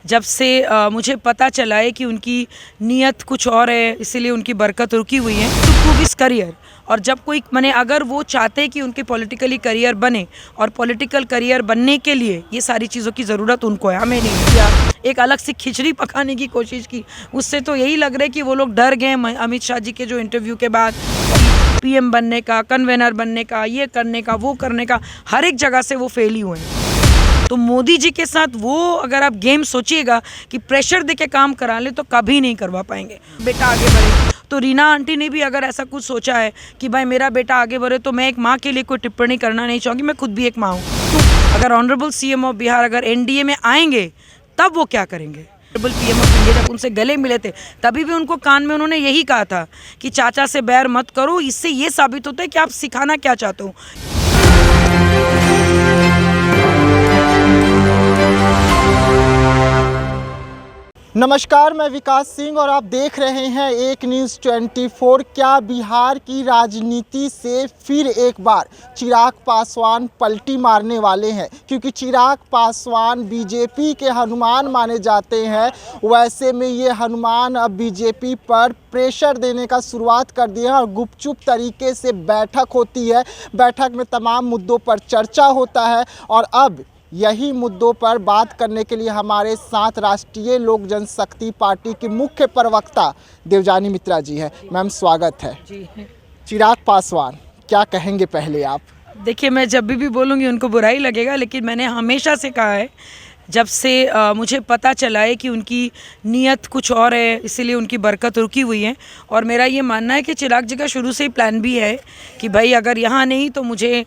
जब से मुझे पता चला है कि उनकी नीयत कुछ और है, इसीलिए उनकी बरकत रुकी हुई है टू प्रूव हिज करियर। और जब कोई मैंने अगर वो चाहते कि उनके पॉलिटिकली करियर बने और पॉलिटिकल करियर बनने के लिए ये सारी चीज़ों की ज़रूरत उनको है, हमें नहीं किया। एक अलग से खिचड़ी पकाने की कोशिश की, उससे तो यही लग रहा है कि वो लोग डर गए अमित शाह जी के जो इंटरव्यू के बाद पीएम बनने का, कन्वेनर बनने का, ये करने का, वो करने का, हर एक जगह से वो फेल ही हुए हैं। तो मोदी जी के साथ वो अगर आप गेम सोचिएगा कि प्रेशर देके काम करा ले तो कभी नहीं करवा पाएंगे। बेटा आगे बढ़े, तो रीना आंटी ने भी अगर ऐसा कुछ सोचा है कि भाई मेरा बेटा आगे बढ़े, तो मैं एक माँ के लिए कोई टिप्पणी करना नहीं चाहूँगी। मैं खुद भी एक माँ हूँ। तो अगर ऑनरेबल सीएम ऑफ बिहार अगर एनडीए में आएंगे तब वो क्या करेंगे। ऑनरेबल पीएम ऑफ इंडिया जब उनसे गले मिले थे तभी भी उनको कान में उन्होंने यही कहा था कि चाचा से बैर मत करो। इससे ये साबित होता है कि आप सिखाना क्या चाहते हो। नमस्कार, मैं विकास सिंह और आप देख रहे हैं एक न्यूज़ 24। क्या बिहार की राजनीति से फिर एक बार चिराग पासवान पलटी मारने वाले हैं? क्योंकि चिराग पासवान बीजेपी के हनुमान माने जाते हैं। वैसे में ये हनुमान अब बीजेपी पर प्रेशर देने का शुरुआत कर दिया है और गुपचुप तरीके से बैठक होती है। बैठक में तमाम मुद्दों पर चर्चा होता है और अब यही मुद्दों पर बात करने के लिए हमारे साथ राष्ट्रीय लोक जनशक्ति पार्टी की मुख्य प्रवक्ता देवजानी मित्रा जी हैं। मैम, स्वागत है जी। चिराग पासवान, क्या कहेंगे पहले आप? देखिए, मैं जब भी बोलूँगी उनको बुराई लगेगा, लेकिन मैंने हमेशा से कहा है, जब से मुझे पता चला है कि उनकी नीयत कुछ और है, इसीलिए उनकी बरकत रुकी हुई है। और मेरा ये मानना है कि चिराग जी का शुरू से ही प्लान भी है कि भाई अगर यहाँ नहीं तो मुझे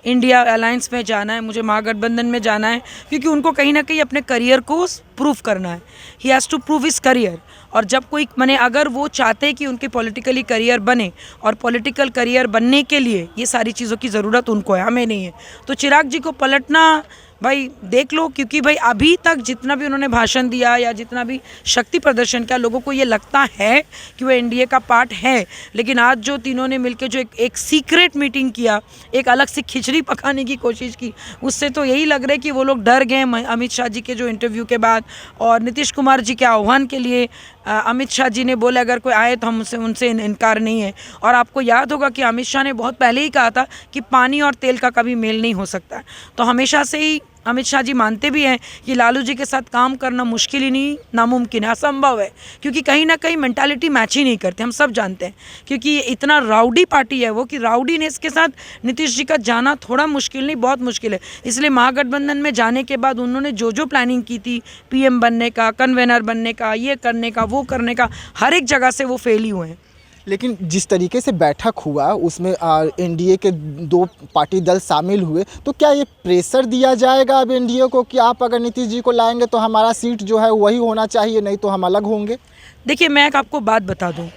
इंडिया अलायंस में जाना है, मुझे महागठबंधन में जाना है, क्योंकि उनको कहीं ना कहीं अपने करियर को प्रूव करना है। He has to prove his career. और जब कोई मैंने अगर वो चाहते कि उनके पॉलिटिकली करियर बने और पॉलिटिकल करियर बनने के लिए ये सारी चीज़ों की ज़रूरत उनको है, हमें नहीं है। तो चिराग जी को पलटना भाई देख लो, क्योंकि भाई अभी तक जितना भी उन्होंने भाषण दिया या जितना भी शक्ति प्रदर्शन किया, लोगों को ये लगता है कि वो एनडीए का पार्ट है। लेकिन आज जो तीनों ने मिलकर जो एक सीक्रेट मीटिंग किया, एक अलग से खिचड़ी पकाने की कोशिश की, उससे तो यही लग रहा है कि वो लोग डर गए अमित शाह जी के जो इंटरव्यू के बाद। और नीतीश कुमार जी के आह्वान के लिए अमित शाह जी ने बोले अगर कोई आए तो हम उनसे इनकार नहीं है। और आपको याद होगा कि अमित शाह ने बहुत पहले ही कहा था कि पानी और तेल का कभी मेल नहीं हो सकता। तो हमेशा से ही अमित शाह जी मानते भी हैं कि लालू जी के साथ काम करना मुश्किल ही नहीं, नामुमकिन है, असंभव है, क्योंकि कहीं ना कहीं मेंटालिटी मैच ही नहीं करते। हम सब जानते हैं, क्योंकि इतना राउडी पार्टी है वो कि राउडीनेस के साथ नीतीश जी का जाना थोड़ा मुश्किल नहीं, बहुत मुश्किल है। इसलिए महागठबंधन में जाने के बाद उन्होंने जो जो प्लानिंग की थी, पीएम बनने का, कन्वेनर बनने का, ये करने का, वो करने का, हर एक जगह से वो फेल ही हुए हैं। लेकिन जिस तरीके से बैठक हुआ उसमें एनडीए के 2 पार्टी दल शामिल हुए, तो क्या ये प्रेशर दिया जाएगा अब एनडीए को कि आप अगर नीतीश जी को लाएंगे तो हमारा सीट जो है वही होना चाहिए, नहीं तो हम अलग होंगे? देखिए, मैं एक आपको बात बता दूं,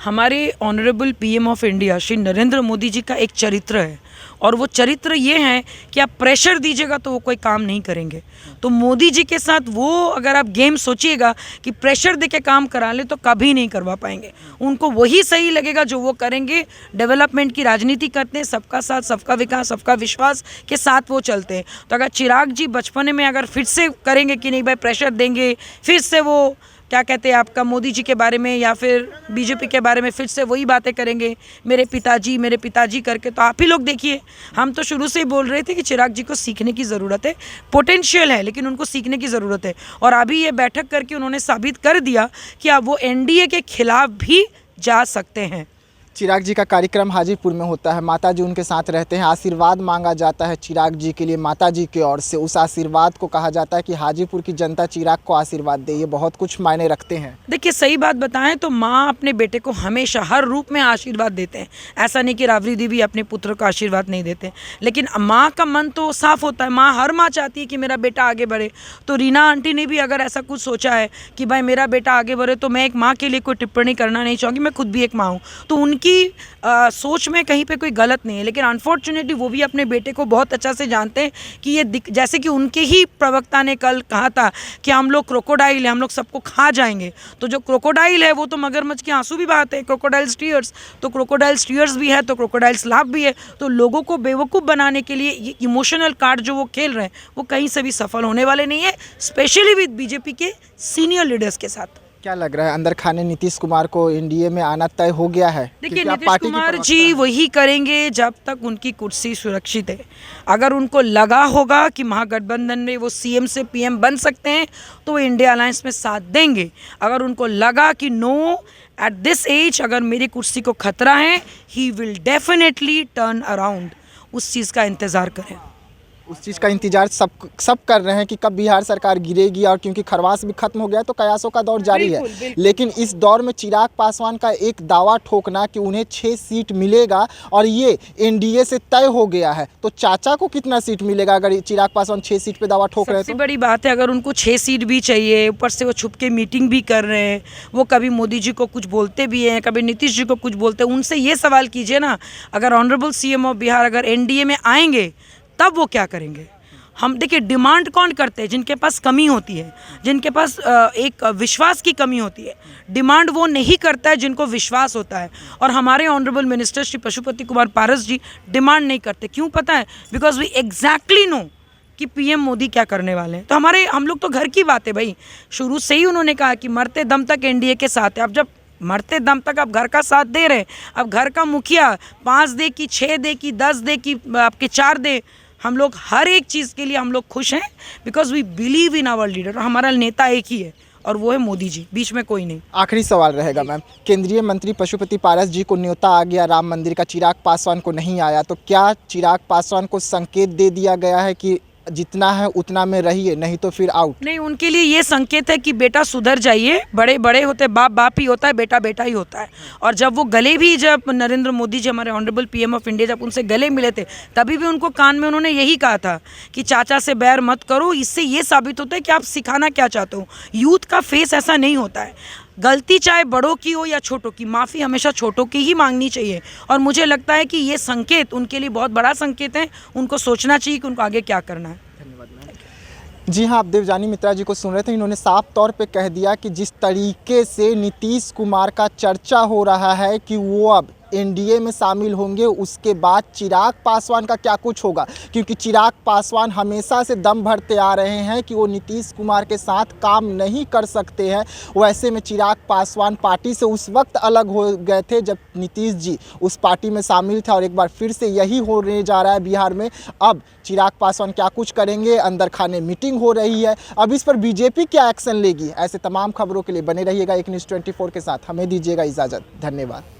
हमारे honourable PM of India Shri Narendra Modi ji का एक चरित्र है, और वो चरित्र ये है कि आप प्रेशर दीजिएगा तो वो कोई काम नहीं करेंगे। तो मोदी जी के साथ वो अगर आप गेम सोचिएगा कि प्रेशर देके काम करा ले तो कभी नहीं करवा पाएंगे। उनको वही सही लगेगा जो वो करेंगे। डेवलपमेंट की राजनीति करते हैं, सबका साथ, सबका विकास, सबका विश्वास के साथ वो चलते हैं। तो अगर चिराग जी बचपन में अगर फिर से करेंगे कि नहीं भाई प्रेशर देंगे, फिर से वो क्या कहते हैं आपका मोदी जी के बारे में या फिर बीजेपी के बारे में फिर से वही बातें करेंगे, मेरे पिताजी करके, तो आप ही लोग देखिए। हम तो शुरू से ही बोल रहे थे कि चिराग जी को सीखने की ज़रूरत है, पोटेंशियल है, लेकिन उनको सीखने की ज़रूरत है। और अभी ये बैठक करके उन्होंने साबित कर दिया कि अब वो एनडीए के खिलाफ भी जा सकते हैं। चिराग जी का कार्यक्रम हाजीपुर में होता है, माता जी उनके साथ रहते हैं, आशीर्वाद मांगा जाता है चिराग जी के लिए माता जी की ओर से। उस आशीर्वाद को कहा जाता है कि हाजीपुर की जनता चिराग को आशीर्वाद दे। ये बहुत कुछ मायने रखते हैं। देखिए, सही बात बताएं तो माँ अपने बेटे को हमेशा हर रूप में आशीर्वाद देते हैं। ऐसा नहीं कि राबड़ी देवी अपने पुत्र को आशीर्वाद नहीं देते, लेकिन माँ का मन तो साफ होता है। माँ, हर माँ चाहती है कि मेरा बेटा आगे बढ़े। तो रीना आंटी ने भी अगर ऐसा कुछ सोचा है कि भाई मेरा बेटा आगे बढ़े, तो मैं एक माँ के लिए कोई टिप्पणी करना नहीं चाहूँगी। मैं खुद भी एक माँ हूँ। तो उनकी उनकी सोच में कहीं पे कोई गलत नहीं है, लेकिन अनफॉर्चुनेटली वो भी अपने बेटे को बहुत अच्छा से जानते हैं कि ये जैसे कि उनके ही प्रवक्ता ने कल कहा था कि हम लोग क्रोकोडाइल है, हम लोग सबको खा जाएंगे। तो जो क्रोकोडाइल है वो तो मगरमच्छ के आंसू भी बहाते हैं, क्रोकोडाइल्स टीयर्स, तो क्रोकोडाइल्स टीयर्स भी है तो क्रोकोडाइल्स लाफ भी है। तो लोगों को बेवकूफ़ बनाने के लिए ये इमोशनल कार्ड जो वो खेल रहे हैं वो कहीं से भी सफल होने वाले नहीं है, स्पेशली विद बीजेपी के सीनियर लीडर्स के साथ। क्या लग रहा है अंदर खाने नीतीश कुमार को एनडीए में आना तय हो गया है? देखिए, क्योंकि आप नीतीश पार्टी की कुमार प्रवक्ता जी हैं। वही करेंगे जब तक उनकी कुर्सी सुरक्षित है। अगर उनको लगा होगा कि महागठबंधन में वो सीएम से पीएम बन सकते हैं तो वो इंडिया अलायंस में साथ देंगे। अगर उनको लगा कि नो, एट दिस एज अगर मेरी कुर्सी को खतरा है, he will definitely turn around. उस चीज़ का इंतज़ार करें। उस चीज़ का इंतजार सब कर रहे हैं कि कब बिहार सरकार गिरेगी, और क्योंकि खरवास भी खत्म हो गया तो कयासों का दौर जारी है। बिल्कुल, बिल्कुल। लेकिन इस दौर में चिराग पासवान का एक दावा ठोकना कि उन्हें 6 सीट मिलेगा और ये एनडीए से तय हो गया है, तो चाचा को कितना सीट मिलेगा अगर चिराग पासवान 6 सीट पे दावा ठोक रहे हैं सबसे तो? बड़ी बात है, अगर उनको 6 सीट भी चाहिए, ऊपर से वो छुप के मीटिंग भी कर रहे हैं, वो कभी मोदी जी को कुछ बोलते भी हैं, कभी नीतीश जी को कुछ बोलते हैं, उनसे ये सवाल कीजिए ना, अगर ऑनरेबल सीएम ऑफ बिहार अगर एनडीए में आएंगे तब वो क्या करेंगे। हम देखिए, डिमांड कौन करते हैं? जिनके पास कमी होती है, जिनके पास एक विश्वास की कमी होती है। डिमांड वो नहीं करता है जिनको विश्वास होता है। और हमारे ऑनरेबल मिनिस्टर श्री पशुपति कुमार पारस जी डिमांड नहीं करते। क्यों पता है? बिकॉज वी एग्जैक्टली नो कि पीएम मोदी क्या करने वाले हैं। तो हम लोग तो घर की बात है भाई। शुरू से ही उन्होंने कहा कि मरते दम तक एनडीए के साथ है। अब जब मरते दम तक आप घर का साथ दे रहे हैं, अब घर का मुखिया 5 दे कि 6 दे कि 10 दे कि आपके 4 दे, हम लोग हर एक चीज़ के लिए हम लोग खुश हैं, because we believe in our leader. हमारा नेता एक ही है और वो है मोदी जी, बीच में कोई नहीं। आखिरी सवाल रहेगा मैम, केंद्रीय मंत्री पशुपति पारस जी को न्योता आ गया राम मंदिर का, चिराग पासवान को नहीं आया, तो क्या चिराग पासवान को संकेत दे दिया गया है कि जितना है उतना में रहिए, नहीं तो फिर आउट? नहीं, उनके लिए ये संकेत है कि बेटा सुधर जाइए। बड़े बड़े होते, बाप बाप ही होता है, बेटा बेटा ही होता है। और जब वो गले भी, जब नरेंद्र मोदी जी हमारे ऑनरेबल पीएम ऑफ इंडिया जब उनसे गले मिले थे, तभी भी उनको कान में उन्होंने यही कहा था कि चाचा से बैर मत करो। इससे ये साबित होता है कि आप सिखाना क्या चाहते हो। यूथ का फेस ऐसा नहीं होता है। गलती चाहे बड़ों की हो या छोटों की, माफ़ी हमेशा छोटों की ही मांगनी चाहिए। और मुझे लगता है कि ये संकेत उनके लिए बहुत बड़ा संकेत है। उनको सोचना चाहिए कि उनको आगे क्या करना है। जी हाँ, आप देवजानी मित्रा जी को सुन रहे थे। इन्होंने साफ तौर पे कह दिया कि जिस तरीके से नीतीश कुमार का चर्चा हो रहा है कि वो अब एनडीए में शामिल होंगे, उसके बाद चिराग पासवान का क्या कुछ होगा, क्योंकि चिराग पासवान हमेशा से दम भरते आ रहे हैं कि वो नीतीश कुमार के साथ काम नहीं कर सकते हैं। वैसे में चिराग पासवान पार्टी से उस वक्त अलग हो गए थे जब नीतीश जी उस पार्टी में शामिल थे, और एक बार फिर से यही होने जा रहा है बिहार में। अब चिराग पासवान क्या कुछ करेंगे, अंदर खाने मीटिंग हो रही है, अब इस पर बीजेपी क्या एक्शन लेगी। ऐसे तमाम खबरों के लिए बने रहिएगा एक न्यूज़ 24 के साथ। हमें दीजिएगा इजाज़त। धन्यवाद।